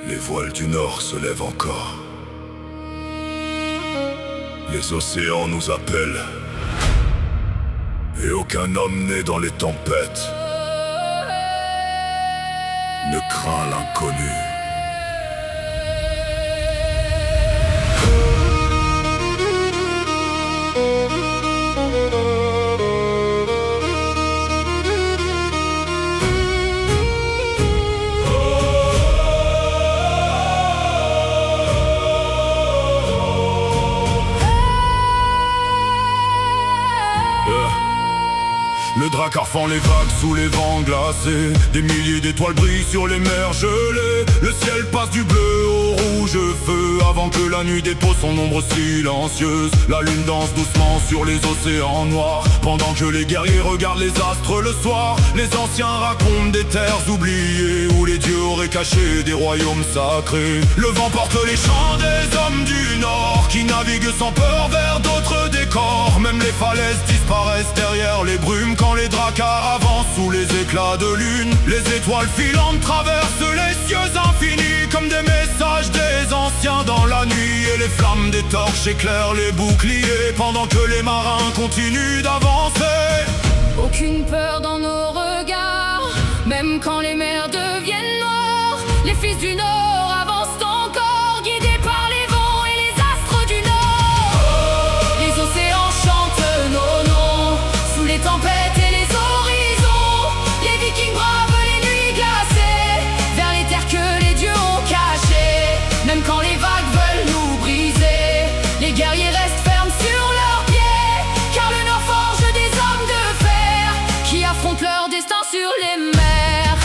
Les voiles du Nord se lèvent encore. Les océans nous appellent. Et aucun homme né dans les tempêtes ne craint l'inconnu. Le drakkar fend les vagues sous les vents glacés. Des milliers d'étoiles brillent sur les mers gelées. Le ciel passe du bleu au rouge feu avant que la nuit dépose son ombre silencieuse. La lune danse doucement sur les océans noirs pendant que les guerriers regardent les astres le soir. Les anciens racontent des terres oubliées où les dieux auraient caché des royaumes sacrés. Le vent porte les chants des hommes du Nord qui naviguent sans peur vers d'autres décors. Même les falaises disparaissent derrière les brumes quand les drakkars avancent sous les éclats de lune. Les étoiles filantes traversent les cieux infinis comme des messages des anciens dans la nuit. Et les flammes des torches éclairent les boucliers pendant que les marins continuent d'avancer. Aucune peur dans nos regards, même quand les mers deviennent noires. Les fils du Nord avancent encore, guidés par les vents et les astres du Nord. Les océans chantent nos noms sous les tempêtes et les horizons. Les vikings bravent les nuits glacées vers les terres que les dieux ont cachées. Même quand les vagues veulent nous briser, les guerriers restent fermes sur leurs pieds, car le Nord forge des hommes de fer qui affrontent leur destin sur les mers.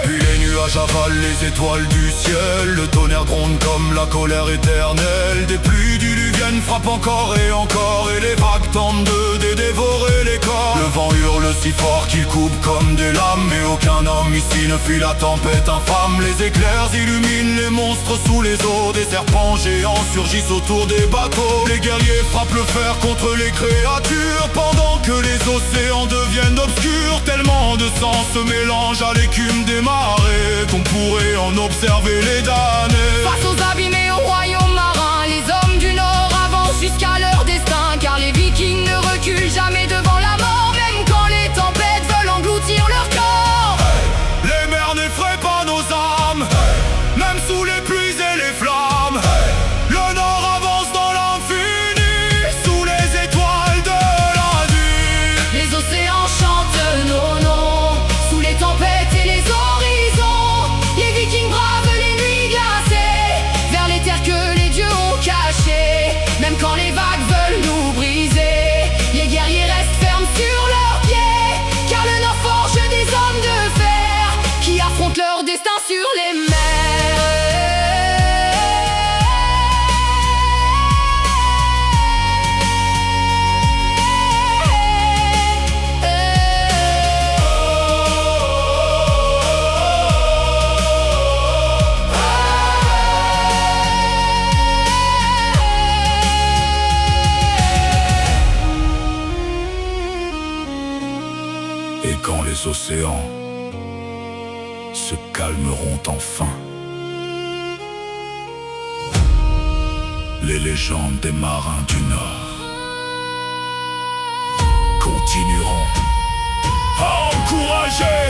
Puis les nuages avalent les étoiles du ciel. Le tonnerre gronde comme la colère éternelle. Des pluies diluviennes frappent encore et encore, et les vagues tentent de dévorer les corps. Le vent hurle si fort qu'il coupe comme des lames, mais aucun homme ici ne fuit la tempête infâme. Les éclairs illuminent les monstres sous les eaux. Des serpents géants surgissent autour des bateaux. Les guerriers frappent le fer contre les créatures pendant que les océans deviennent obscurs. Tellement de sang se mélange à l'écume des marées qu'on pourrait en observer les damnés. Face aux abîmes et aux royaumes marins, les hommes du Nord avancent jusqu'à leur destin, car les vikings ne reculent jamais devant la mort, même quand les tempêtes veulent engloutir leur corps. Les mers n'effraient pas nos âmes, même sous les pluies et les flammes. Le Nord avance dans l'infini, sous les étoiles de la nuit. Les océans chantent nos noms sous les tempêtes et les horizons. Les vikings bravent les nuits glacées vers les terres que les dieux ont cachées. Même quand les vagues veulent nous briser, les guerriers restent fermes sur leurs pieds, car le Nord forge des hommes de fer qui affrontent leur destin sur les mers. Et quand les océans se calmeront enfin, les légendes des marins du Nord continueront à encourager